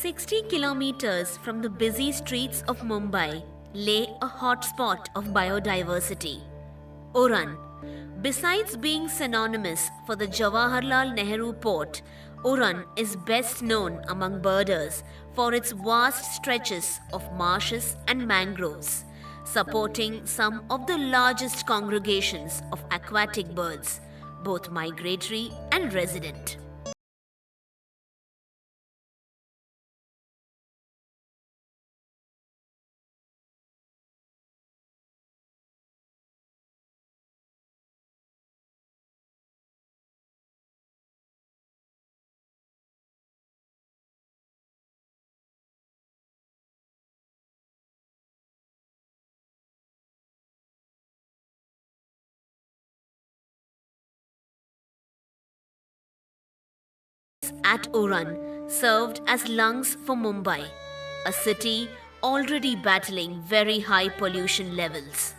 60 kilometers from the busy streets of Mumbai lay a hotspot of biodiversity, Uran. Besides being synonymous for the Jawaharlal Nehru port, Uran is best known among birders for its vast stretches of marshes and mangroves, supporting some of the largest congregations of aquatic birds, both migratory and resident. At Uran served as lungs for Mumbai, a city already battling very high pollution levels.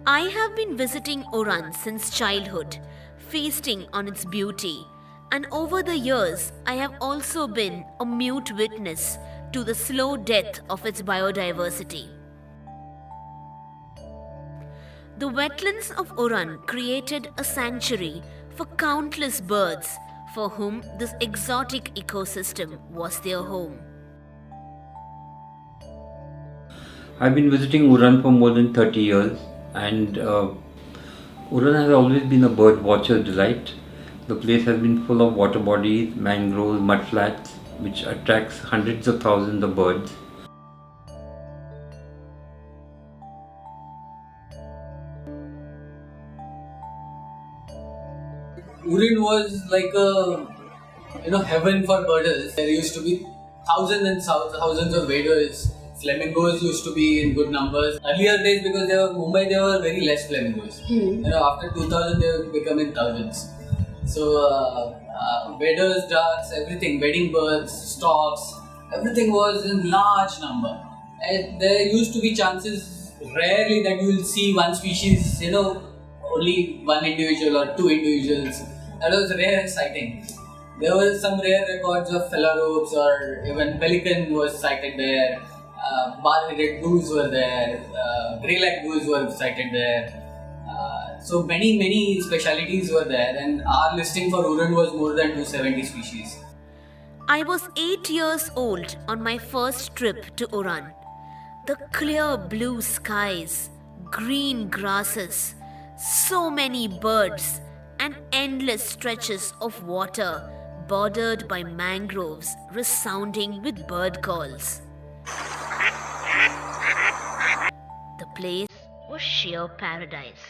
I have been visiting Uran since childhood, feasting on its beauty, and over the years I have also been a mute witness to the slow death of its biodiversity. The wetlands of Uran created a sanctuary for countless birds for whom this exotic ecosystem was their home. I've been visiting Uran for more than 30 years, and Uran has always been a bird watcher's delight. The place has been full of water bodies, mangroves, mudflats, which attracts hundreds of thousands of birds. Urin was like a heaven for birders. There used to be thousands of waders. Flamingos used to be in good numbers. Earlier days, because Mumbai, there were very less flamingos. After 2000, they were becoming thousands. So waders, ducks, everything, wading birds, storks, everything was in large number. And there used to be chances, rarely, that you will see one species, only one individual or two individuals. That was rare sighting. There were some rare records of phalaropes, or even pelican was sighted there. Bar-headed goose were there. Grey-lag goose were sighted there. So many specialities were there, and our listing for Uran was more than 270 species. I was 8 years old on my first trip to Uran. The clear blue skies, green grasses, so many birds, and endless stretches of water bordered by mangroves resounding with bird calls. The place was sheer paradise.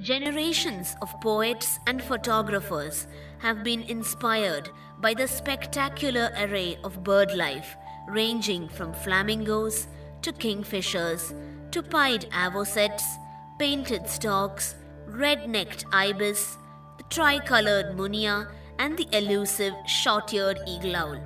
Generations of poets and photographers have been inspired by the spectacular array of bird life, ranging from flamingos to kingfishers to pied avocets, painted storks, red-necked ibis, the tricolored munia, and the elusive short-eared eagle owl.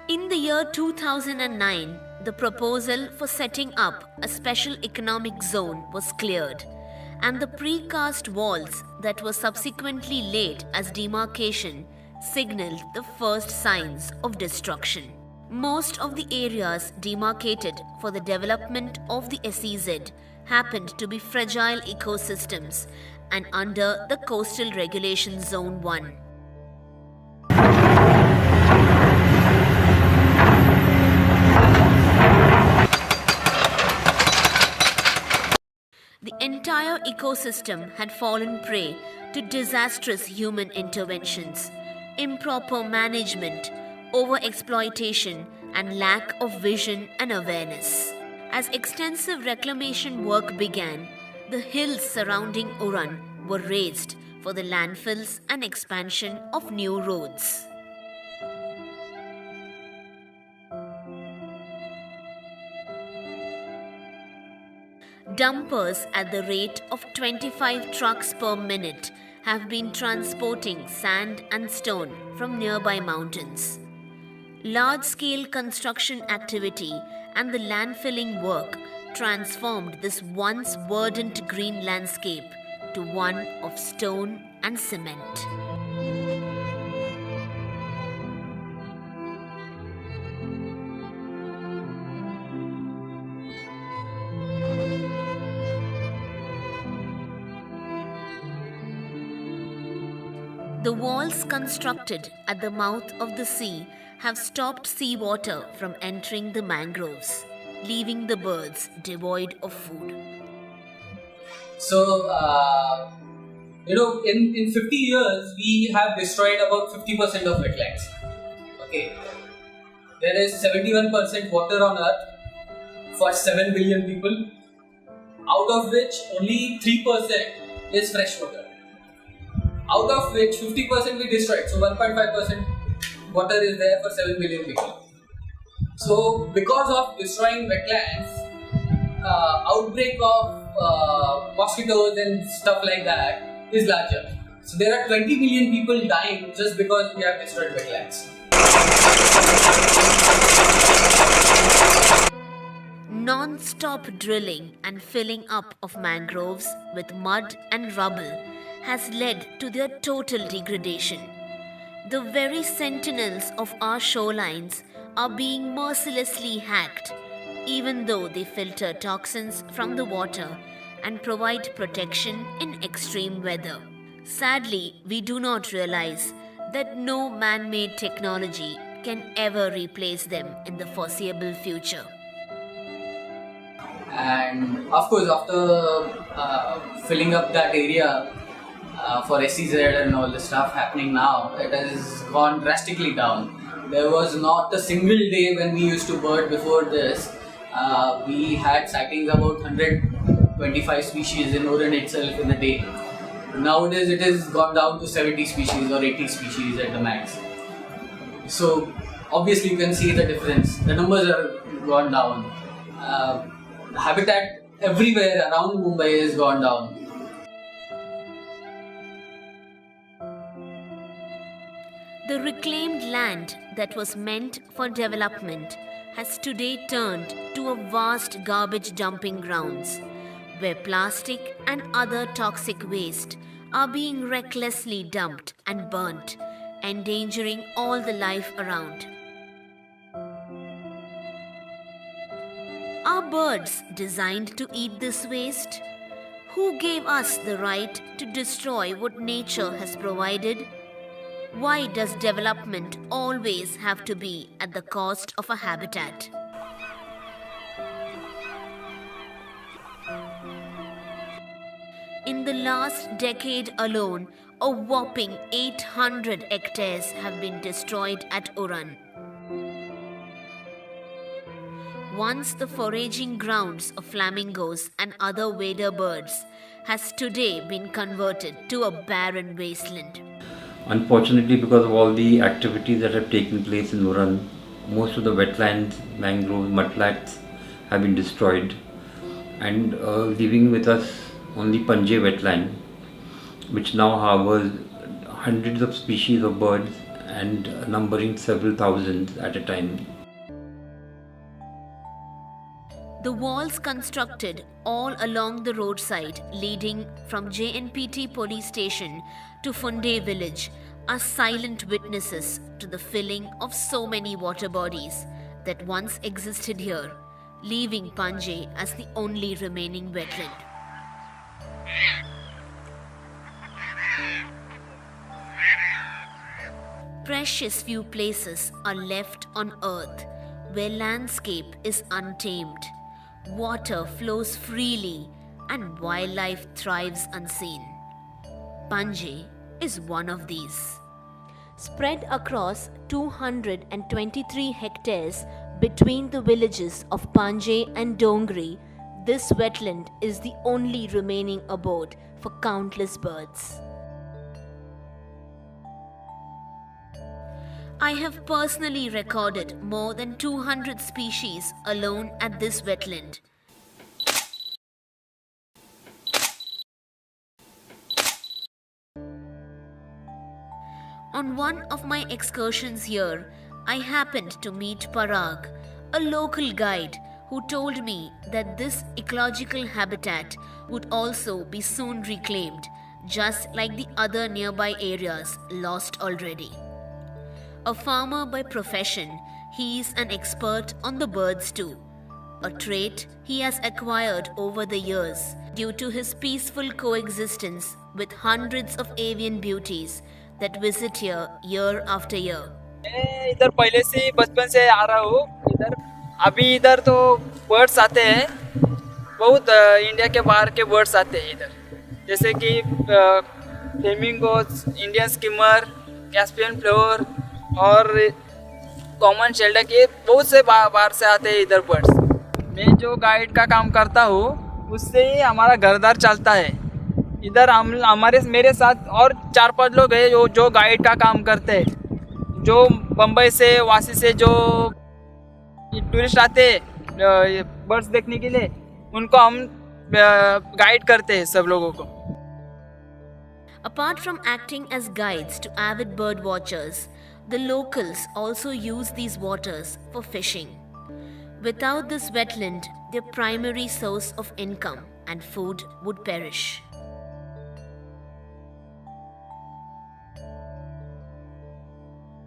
In the year 2009, the proposal for setting up a special economic zone was cleared, and the precast walls that were subsequently laid as demarcation signaled the first signs of destruction. Most of the areas demarcated for the development of the SEZ happened to be fragile ecosystems and under the Coastal Regulation Zone 1. The entire ecosystem had fallen prey to disastrous human interventions, improper management, overexploitation, and lack of vision and awareness. As extensive reclamation work began, the hills surrounding Uran were razed for the landfills and expansion of new roads. Dumpers at the rate of 25 trucks per minute have been transporting sand and stone from nearby mountains. Large-scale construction activity and the landfilling work transformed this once verdant green landscape to one of stone and cement. The walls constructed at the mouth of the sea have stopped seawater from entering the mangroves, leaving the birds devoid of food. So, in 50 years, we have destroyed about 50% of wetlands. Okay. There is 71% water on earth for 7 billion people, out of which only 3% is fresh water. Out of which 50% we destroyed, so 1.5% water is there for 7 billion people. So, because of destroying wetlands, outbreak of mosquitoes and stuff like that is larger. So, there are 20 million people dying just because we have destroyed wetlands. Non-stop drilling and filling up of mangroves with mud and rubble has led to their total degradation. The very sentinels of our shorelines are being mercilessly hacked, even though they filter toxins from the water and provide protection in extreme weather. Sadly, we do not realize that no man-made technology can ever replace them in the foreseeable future. And of course, after filling up that area for SEZ and all the stuff happening now, it has gone drastically down. There was not a single day when we used to bird before this. We had sightings about 125 species in Uran itself in a day. Nowadays, it has gone down to 70 species or 80 species at the max. So, obviously, you can see the difference. The numbers have gone down. Habitat everywhere around Mumbai has gone down. The reclaimed land that was meant for development has today turned to a vast garbage dumping grounds, where plastic and other toxic waste are being recklessly dumped and burnt, endangering all the life around. Are birds designed to eat this waste? Who gave us the right to destroy what nature has provided? Why does development always have to be at the cost of a habitat? In the last decade alone, a whopping 800 hectares have been destroyed at Uran. Once the foraging grounds of flamingos and other wader birds has today been converted to a barren wasteland. Unfortunately, because of all the activities that have taken place in Uran, most of the wetlands, mangroves, mudflats have been destroyed, and leaving with us only Panje wetland, which now harbors hundreds of species of birds and numbering several thousands at a time. The walls constructed all along the roadside leading from JNPT police station to Funde village are silent witnesses to the filling of so many water bodies that once existed here, leaving Panje as the only remaining wetland. Precious few places are left on earth where landscape is untamed, water flows freely, and wildlife thrives unseen. Panje is one of these. Spread across 223 hectares between the villages of Panje and Dongri, this wetland is the only remaining abode for countless birds. I have personally recorded more than 200 species alone at this wetland. On one of my excursions here, I happened to meet Parag, a local guide who told me that this ecological habitat would also be soon reclaimed, just like the other nearby areas lost already. A farmer by profession, he is an expert on the birds too, a trait he has acquired over the years due to his peaceful coexistence with hundreds of avian beauties that visit here year after year. मैं इधर पहले से ही बचपन से आ रहा हूँ इधर। अभी इधर तो बर्ड्स आते हैं बहुत, इंडिया के बाहर के बर्ड्स आते हैं इधर, जैसे कि flamingos, Indian skimmer, Caspian floor और कॉमन शेल्डक, ये बहुत से बाहर से आते हैं इधर बर्ड्स। मैं जो गाइड का काम करता हूँ उससे ही हमारा घरदार चलता है। इधर हम हमारे मेरे साथ और 4-5 लोग हैं जो गाइड का काम करते हैं। जो बम्बई से, वासी से जो टूरिस्ट आते हैं बर्ड्स देखने के लिए, उनको हम गाइड करते हैं सब लोगों को। Apart from acting as guides to avid bird watchers, the locals also use these waters for fishing. Without this wetland, their primary source of income and food would perish.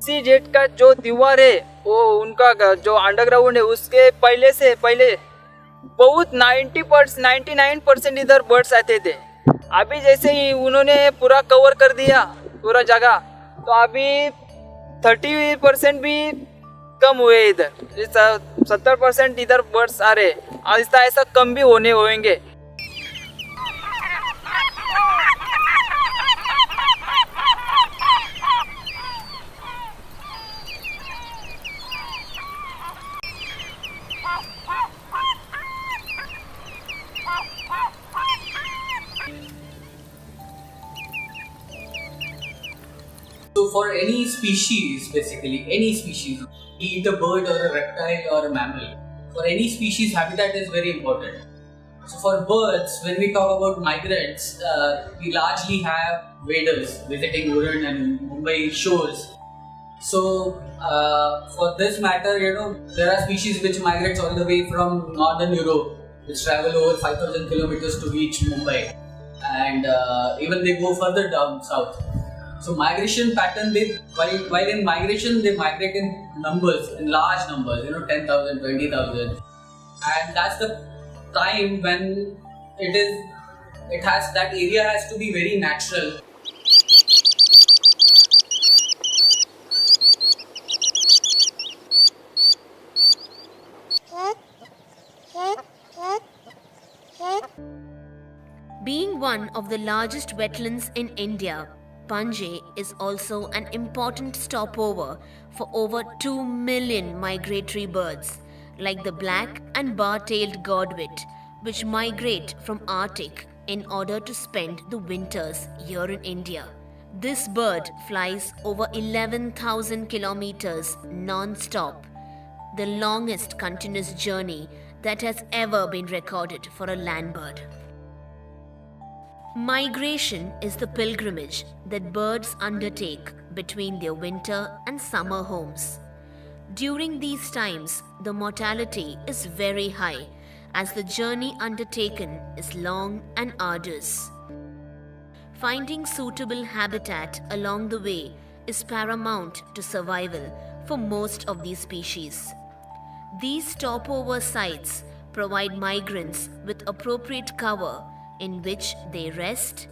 सी जेट का जो दीवार है वो उनका जो अंडरग्राउंड है उसके पहले बहुत 99% इधर बर्ड्स आते थे। अभी जैसे ही उन्होंने पूरा कवर कर दिया पूरा जगह, तो अभी 30% भी कम हुए इधर, 70% इधर बर्ड्स आ रहे, आहिस्ता ऐसा कम भी होंगे। So for any species, basically any species, be it a bird or a reptile or a mammal, for any species habitat is very important. So for birds, when we talk about migrants, we largely have waders visiting Uran and Mumbai shores. So for this matter, there are species which migrates all the way from northern Europe, which travel over 5,000 kilometers to reach Mumbai, and even they go further down south. So migration pattern, while in migration they migrate in numbers, in large numbers, 10,000, 20,000, and that's the time when that area has to be very natural. Being one of the largest wetlands in India, Panje is also an important stopover for over 2 million migratory birds like the black and bar-tailed godwit, which migrate from Arctic in order to spend the winters here in India. This bird flies over 11,000 kilometers non-stop, the longest continuous journey that has ever been recorded for a land bird. Migration is the pilgrimage that birds undertake between their winter and summer homes. During these times, the mortality is very high as the journey undertaken is long and arduous. Finding suitable habitat along the way is paramount to survival for most of these species. These stopover sites provide migrants with appropriate cover in which they rest,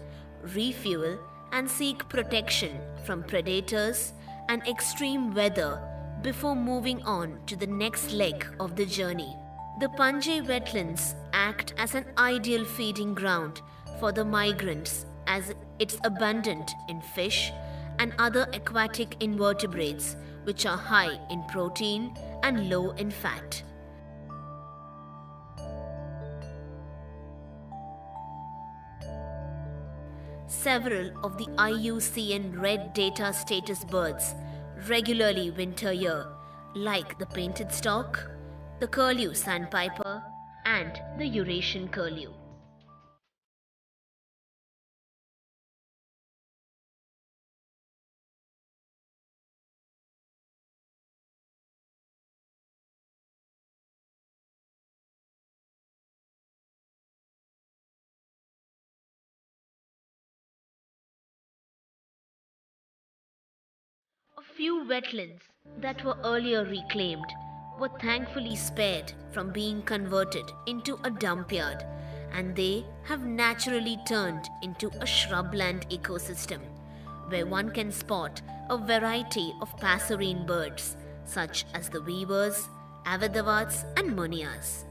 refuel, and seek protection from predators and extreme weather before moving on to the next leg of the journey. The Panje wetlands act as an ideal feeding ground for the migrants as it's abundant in fish and other aquatic invertebrates which are high in protein and low in fat. Several of the IUCN Red Data status birds regularly winter here, like the painted stork, the curlew sandpiper, and the Eurasian curlew. few wetlands that were earlier reclaimed were thankfully spared from being converted into a dump yard, and they have naturally turned into a shrubland ecosystem where one can spot a variety of passerine birds such as the weavers, avidavats, and munias.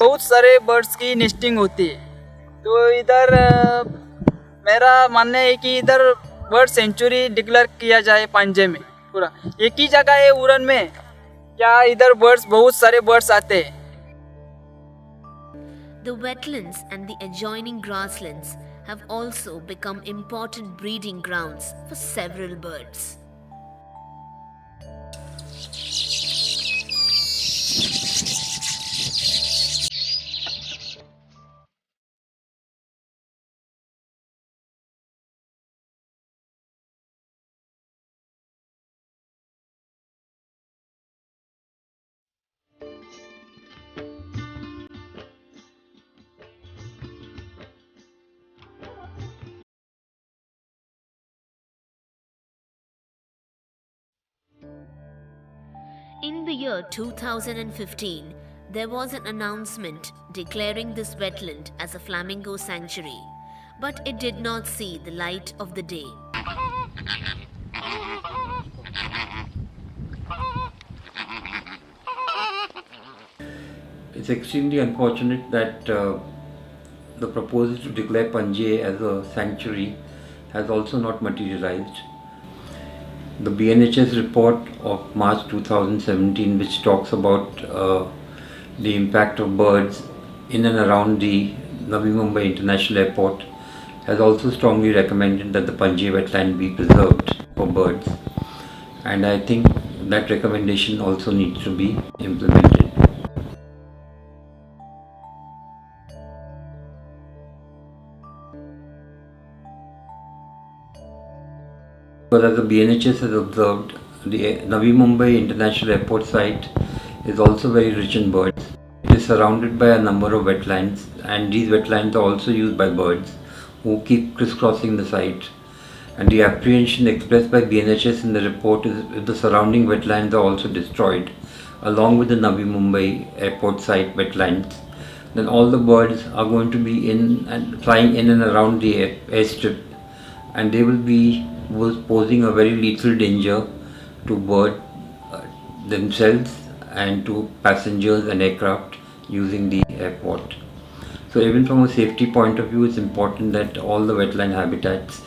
बहुत सारे birds की nesting होती है। तो इधर मेरा मानना है कि इधर बर्ड सेंचुरी डिक्लेयर किया जाए पांजे में। पूरा एक ही जगह है उरन में, क्या इधर बर्ड्स बहुत सारे बर्ड्स आते हैं। The wetlands and the adjoining grasslands have also become important breeding grounds for several birds. In the year 2015, there was an announcement declaring this wetland as a flamingo sanctuary, but it did not see the light of the day. It's extremely unfortunate that the proposal to declare Panje as a sanctuary has also not materialized. The BNHS report of March 2017, which talks about the impact of birds in and around the Navi Mumbai International Airport, has also strongly recommended that the Panje wetland be preserved for birds. And I think that recommendation also needs to be implemented. But as the BNHS has observed, the Navi Mumbai International Airport site is also very rich in birds. It is surrounded by a number of wetlands, and these wetlands are also used by birds who keep crisscrossing the site. And the apprehension expressed by BNHS in the report is if the surrounding wetlands are also destroyed, along with the Navi Mumbai Airport site wetlands, then all the birds are going to be flying in and around the airstrip, and they will be posing a very lethal danger to birds themselves and to passengers and aircraft using the airport. So even from a safety point of view, it's important that all the wetland habitats,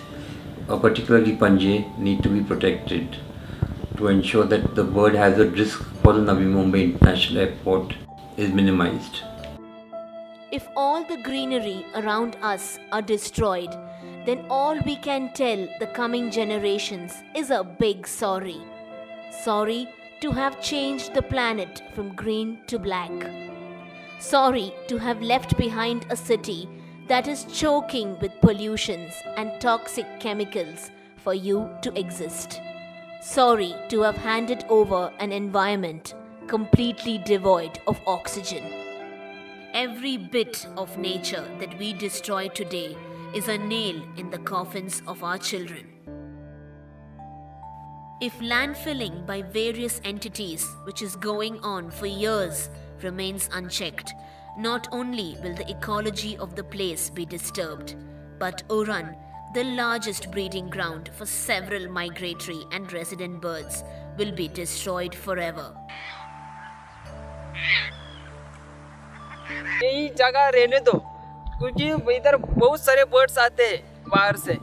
particularly Panje, need to be protected to ensure that the bird hazard risk for the Navi Mumbai International Airport is minimized. If all the greenery around us are destroyed, then all we can tell the coming generations is a big sorry. Sorry to have changed the planet from green to black. Sorry to have left behind a city that is choking with pollutions and toxic chemicals for you to exist. Sorry to have handed over an environment completely devoid of oxygen. Every bit of nature that we destroy today is a nail in the coffins of our children. If landfilling by various entities, which is going on for years, remains unchecked, not only will the ecology of the place be disturbed, but Uran, the largest breeding ground for several migratory and resident birds, will be destroyed forever. यही जगह रहने दो, क्योंकि इधर बहुत सारे birds आते हैं बाहर से,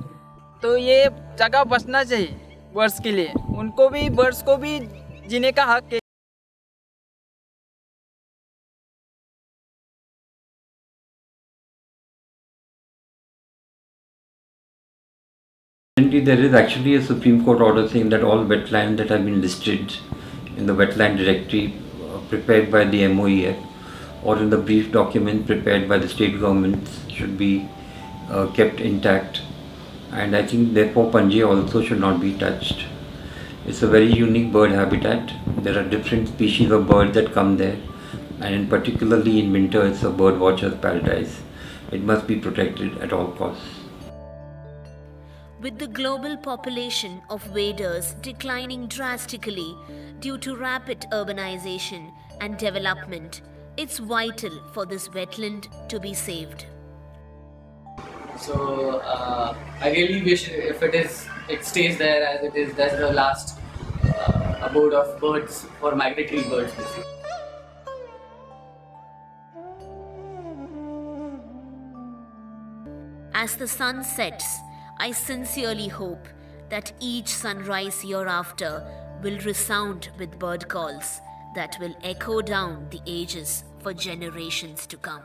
तो ये जगह बचना चाहिए बर्ड्स के लिए। उनको भी, बर्ड्स को भी जीने का हक है। There is actually a Supreme Court order saying that all wetlands that have been listed in the wetland directory prepared by the MOEF or in the brief document prepared by the state governments should be kept intact, and I think therefore Panje also should not be touched. It's a very unique bird habitat. There are different species of birds that come there, and particularly in winter it's a bird watcher's paradise. It must be protected at all costs. With the global population of waders declining drastically due to rapid urbanization and development, it's vital for this wetland to be saved. So I really wish if it stays there as it is. That's the last abode of birds, for migratory birds basically. As the sun sets, I sincerely hope that each sunrise hereafter will resound with bird calls that will echo down the ages for generations to come.